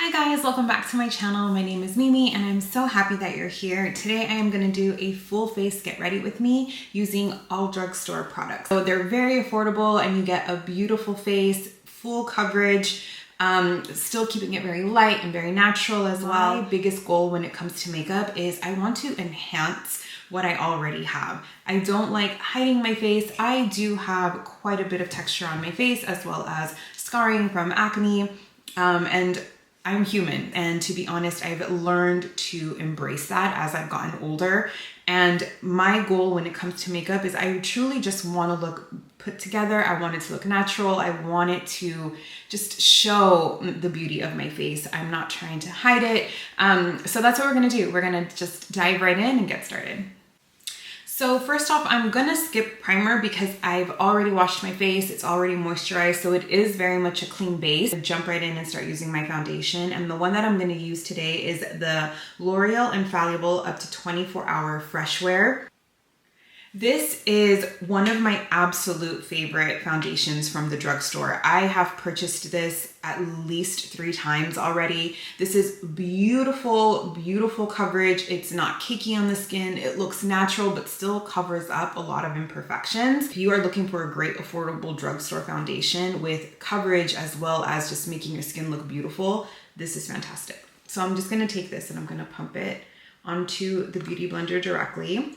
Hi guys, welcome back to my channel. My name is Mimi and I'm so happy that you're here. Today I am going to do a full face get ready with me using all drugstore products. So they're very affordable and you get a beautiful face, full coverage, still keeping it very light and very natural as well. My biggest goal when it comes to makeup is I want to enhance what I already have. I don't like hiding my face. I do have quite a bit of texture on my face as well as scarring from acne, and I'm human, and to be honest, I've learned to embrace that as I've gotten older. And my goal when it comes to makeup is I truly just want to look put together. I want it to look natural. I want it to just show the beauty of my face. I'm not trying to hide it. So that's what we're gonna do. We're gonna just dive right in and get started. So first off, I'm gonna skip primer because I've already washed my face. It's already moisturized, so it is very much a clean base. I'll jump right in and start using my foundation. And the one that I'm gonna use today is the L'Oreal Infallible Up to 24-Hour Fresh Wear. This is one of my absolute favorite foundations from the drugstore. I have purchased this at least 3 times already. This is beautiful, beautiful coverage. It's not cakey on the skin. It looks natural, but still covers up a lot of imperfections. If you are looking for a great affordable drugstore foundation with coverage as well as just making your skin look beautiful, this is fantastic. So I'm just gonna take this and I'm gonna pump it onto the Beauty Blender directly.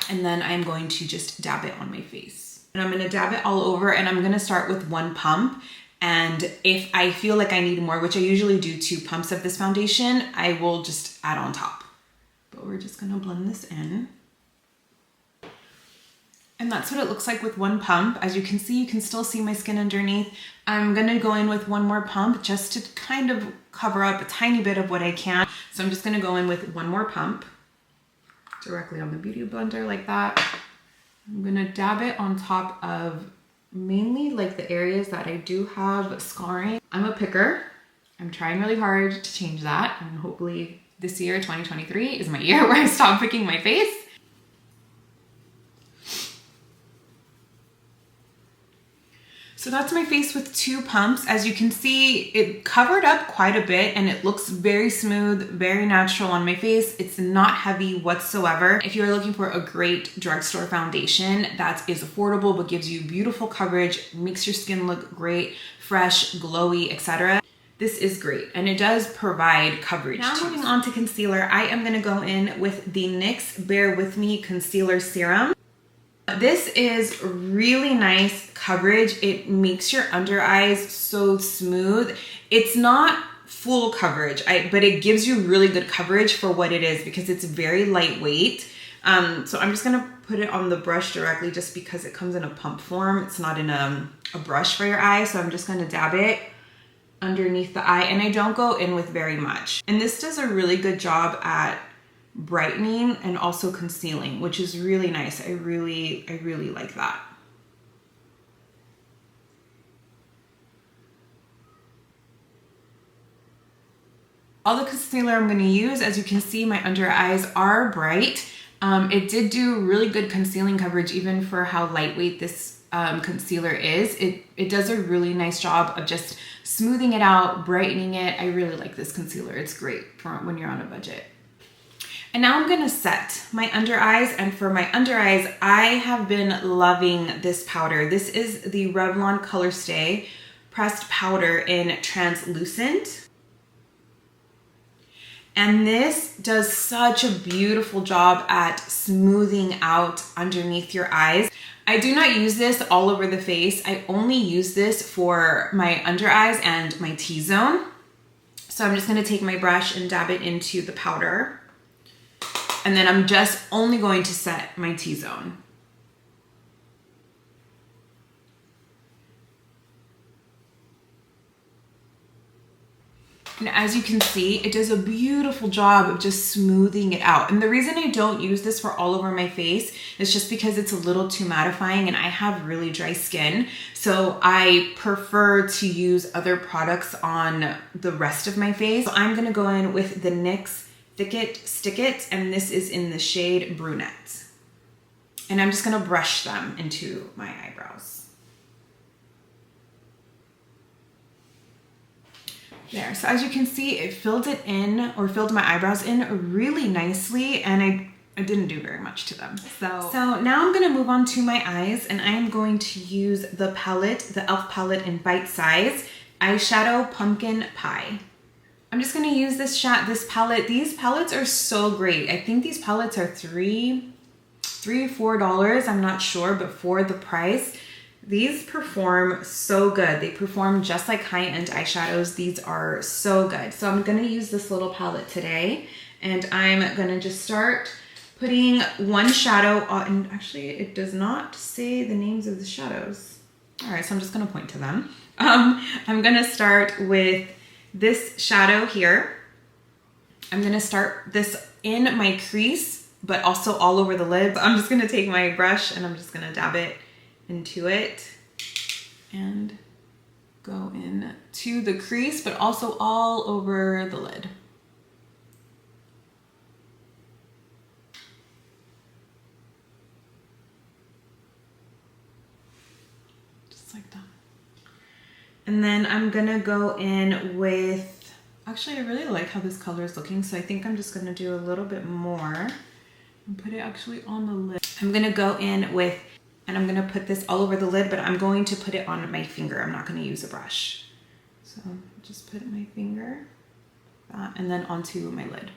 And then I'm going to just dab it on my face. And I'm gonna dab it all over, and I'm gonna start with 1 pump. And if I feel like I need more, which I usually do 2 pumps of this foundation, I will just add on top. But we're just gonna blend this in. And that's what it looks like with 1 pump. As you can see, you can still see my skin underneath. I'm gonna go in with 1 more pump just to kind of cover up a tiny bit of what I can. So I'm just gonna go in with 1 more pump directly on the Beauty Blender like that. I'm gonna dab it on top of mainly like the areas that I do have scarring. I'm a picker. I'm trying really hard to change that, and hopefully this year, 2023, is my year where I stop picking my face. So that's my face with 2 pumps. As you can see, it covered up quite a bit and it looks very smooth, very natural on my face. It's not heavy whatsoever. If you're looking for a great drugstore foundation that is affordable but gives you beautiful coverage, makes your skin look great, fresh, glowy, etc., this is great, and it does provide coverage. Now moving on to concealer, I am gonna go in with the NYX Bear With Me Concealer Serum. This is really nice coverage. It makes your under eyes so smooth. It's not full coverage, but it gives you really good coverage for what it is because it's very lightweight. So I'm just gonna put it on the brush directly just because it comes in a pump form. It's not in a brush for your eye. So I'm just gonna dab it underneath the eye, and I don't go in with very much. And this does a really good job at brightening and also concealing, which is really nice. I really like that. All the concealer I'm going to use, as you can see, my under eyes are bright. It did do really good concealing coverage even for how lightweight this concealer is. It does a really nice job of just smoothing it out, brightening it. I really like this concealer. It's great for when you're on a budget. And now I'm gonna set my under eyes, and for my under eyes, I have been loving this powder. This is the Revlon Colorstay pressed powder in translucent. And this does such a beautiful job at smoothing out underneath your eyes. I do not use this all over the face. I only use this for my under eyes and my T-zone. So I'm just gonna take my brush and dab it into the powder. And then I'm just only going to set my T-zone. And as you can see, it does a beautiful job of just smoothing it out. And the reason I don't use this for all over my face is just because it's a little too mattifying and I have really dry skin. So I prefer to use other products on the rest of my face. So I'm gonna go in with the NYX Thick It, Stick It, and this is in the shade Brunette. And I'm just gonna brush them into my eyebrows. There, so as you can see, it filled it in, or filled my eyebrows in really nicely, and I didn't do very much to them. So now I'm gonna move on to my eyes, and I am going to use the palette, the e.l.f. palette in Bite Size Eyeshadow Pumpkin Pie. I'm just gonna use this palette. These palettes are so great. I think these palettes are $3 or $4, I'm not sure, but for the price, these perform so good. They perform just like high-end eyeshadows. These are so good. So I'm gonna use this little palette today, and I'm gonna just start putting one shadow on, and actually it does not say the names of the shadows. All right, so I'm just gonna point to them. I'm gonna start with this shadow here. I'm gonna start this in my crease, but also all over the lid. So I'm just gonna take my brush and I'm just gonna dab it into it and go in to the crease, but also all over the lid. Just like that. And then I'm gonna go in with, actually I really like how this color is looking, so I think I'm just gonna do a little bit more and put it actually on the lid. I'm gonna go in with, and I'm gonna put this all over the lid, but I'm going to put it on my finger. I'm not gonna use a brush. So just put my finger, and then onto my lid.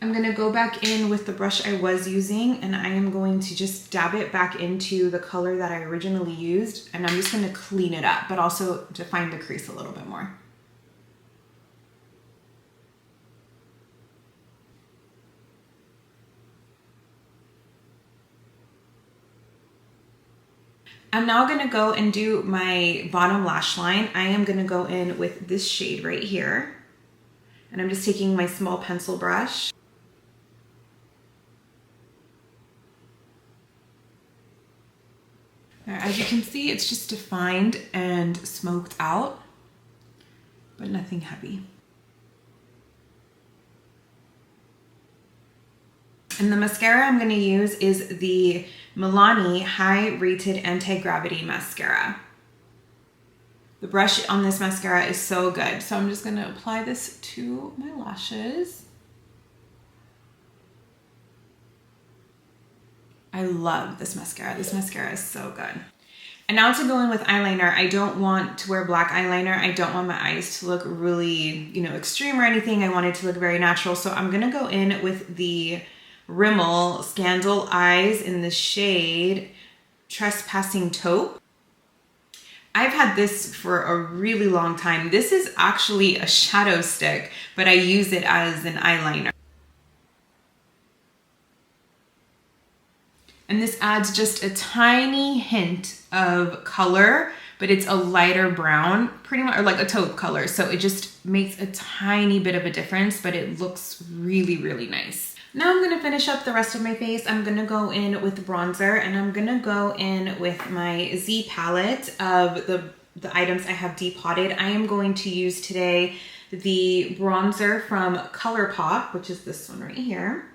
I'm gonna go back in with the brush I was using, and I am going to just dab it back into the color that I originally used, and I'm just gonna clean it up, but also define the crease a little bit more. I'm now gonna go and do my bottom lash line. I am gonna go in with this shade right here. And I'm just taking my small pencil brush. As you can see, it's just defined and smoked out, but nothing heavy. And the mascara I'm gonna use is the Milani High Rated Anti-Gravity Mascara. The brush on this mascara is so good. So I'm just gonna apply this to my lashes. I love this mascara. This mascara is so good. And now to go in with eyeliner, I don't want to wear black eyeliner. I don't want my eyes to look really, extreme or anything. I want it to look very natural. So I'm gonna go in with the Rimmel Scandal Eyes in the shade Trespassing Taupe. I've had this for a really long time. This is actually a shadow stick, but I use it as an eyeliner. And this adds just a tiny hint of color, but it's a lighter brown, pretty much, or like a taupe color. So it just makes a tiny bit of a difference, but it looks really, really nice. Now I'm gonna finish up the rest of my face. I'm gonna go in with bronzer, and I'm gonna go in with my Z palette of the items I have depotted. I am going to use today the bronzer from ColourPop, which is this one right here.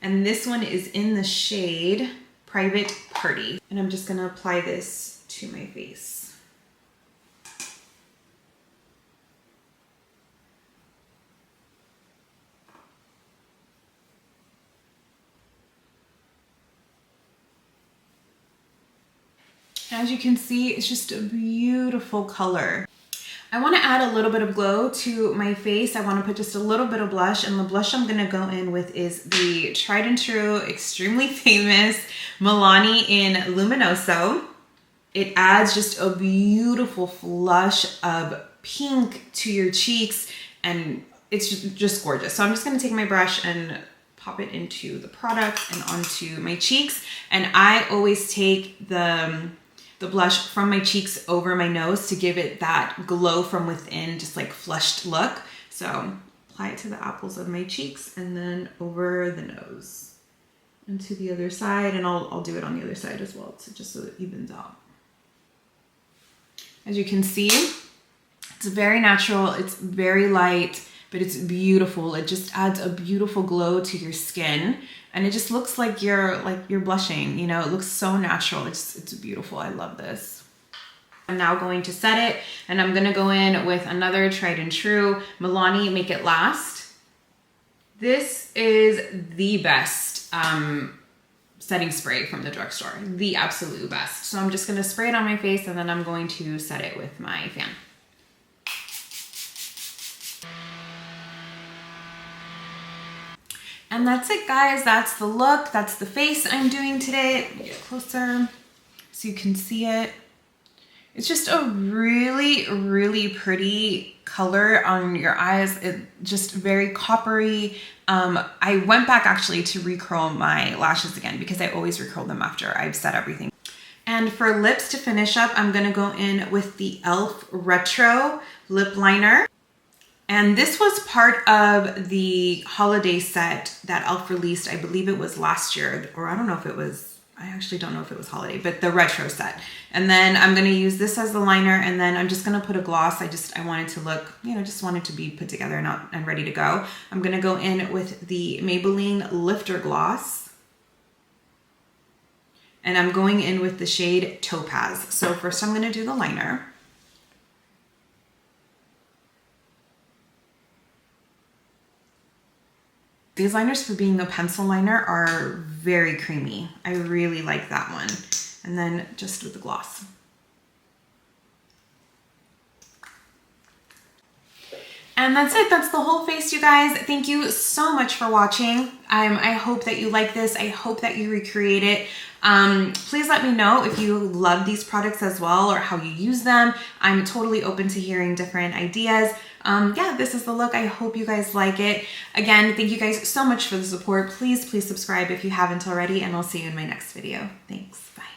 And this one is in the shade Private Party. And I'm just gonna apply this to my face. As you can see, it's just a beautiful color. I want to add a little bit of glow to my face. I want to put just a little bit of blush, and the blush I'm going to go in with is the tried and true, extremely famous Milani in Luminoso. It adds just a beautiful flush of pink to your cheeks, and it's just gorgeous. So I'm just going to take my brush and pop it into the product and onto my cheeks. And I always take the blush from my cheeks over my nose to give it that glow from within, just like flushed look. So apply it to the apples of my cheeks and then over the nose and to the other side. And I'll do it on the other side as well, just so it evens out. As you can see, it's very natural, it's very light, but it's beautiful. It just adds a beautiful glow to your skin, and it just looks like you're blushing, you know, it looks so natural. It's beautiful. I love this. I'm now going to set it, and I'm gonna go in with another tried and true Milani Make It Last. This is the best setting spray from the drugstore, the absolute best. So I'm just gonna spray it on my face, and then I'm going to set it with my fan. And that's it, guys. That's the look. That's the face I'm doing today. Let me get closer so you can see it. It's just a really, really pretty color on your eyes. It just very coppery. I went back actually to recurl my lashes again because I always recurl them after I've set everything. And for lips to finish up, I'm gonna go in with the e.l.f. Retro Lip Liner. And this was part of the holiday set that e.l.f. released. I believe it was last year, or I don't know if it was, I actually don't know if it was holiday, but the retro set. And then I'm gonna use this as the liner, and then I'm just gonna put a gloss. I wanted to look, you know, just wanted to be put together and ready to go. I'm gonna go in with the Maybelline Lifter Gloss. And I'm going in with the shade Topaz. So first I'm gonna do the liner. These liners, for being a pencil liner, are very creamy. I really like that one. And then just with the gloss. And that's it. That's the whole face, you guys. Thank you so much for watching. I hope that you like this. I hope that you recreate it. Please let me know if you love these products as well, or how you use them. I'm totally open to hearing different ideas. Yeah, this is the look. I hope you guys like it. Again, thank you guys so much for the support. Please subscribe if you haven't already, and I'll see you in my next video. Thanks. Bye.